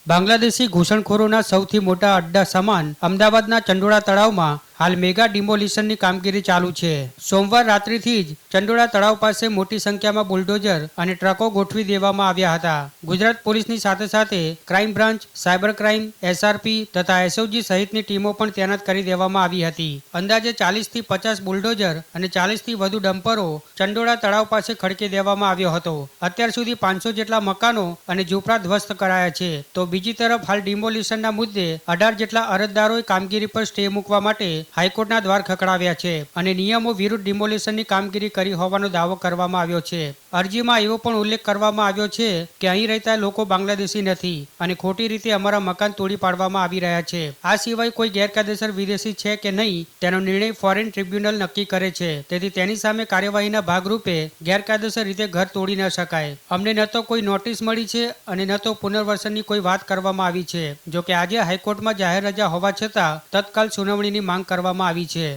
બાંગ્લાદેશી ઘૂસણખોરોના સૌથી મોટા અડ્ડા સમાન અમદાવાદના ચંડોળા તળાવમાં હાલ મેગા ડિમોલિશનની કામગીરી ચાલુ છે। સોમવાર રાત્રિથી જ ચંડોળા તળાવ પાસે મોટી સંખ્યામાં બુલડોઝર અને ટ્રકો ગોઠવી દેવામાં આવ્યા હતા। ગુજરાત પોલીસની સાથે સાથે crime branch, cyber crime, SRP તથા એસઓજી સહિતની ટીમો પણ તૈનાત કરી દેવામાં આવી હતી। અંદાજે 40 થી 50 બુલડોઝર અને 40 થી વધુ ડમ્પરો ચંડોળા તળાવ પાસે ખડકી દેવામાં આવ્યો હતો। અત્યાર સુધી 500 જેટલા મકાનો અને ઝૂંપડા ધ્વસ્ત કરાયા છે। તો બીજી તરફ હાલ ડિમોલિશનના મુદ્દે 18 જેટલા અરજદારોએ કામગીરી પર સ્ટે મૂકવા માટે હાઈકોર્ટના દ્વાર ખખડાવ્યા છે અને નિયમો વિરુદ્ધ ડિમોલિશનની કામગીરી કરી હોવાનો દાવો કરવામાં આવ્યો છે। અરજીમાં એવો પણ ઉલ્લેખ કરવામાં આવ્યો છે કે અહીં રહેતા લોકો બાંગ્લાદેશી નથી અને ખોટી રીતે અમારા મકાન તોડી પાડવામાં આવી રહ્યા છે। આ સિવાય કોઈ ગેરકાયદેસર વિદેશી છે કે નહીં તેનો નિર્ણય ફોરેન ટ્રિબ્યુનલ નક્કી કરે છે, તેથી તેની સામે કાર્યવાહીના ભાગરૂપે ગેરકાયદેસર રીતે ઘર તોડી ન શકાય। અમને ન તો કોઈ નોટિસ મળી છે અને ન તો પુનર્વસનની કોઈ વાત કરવામાં આવી છે। જો કે આજે હાઈકોર્ટમાં જાહેર રજા હોવા છતાં તત્કાલ સુનાવણીની માંગ કરવામાં આવી છે।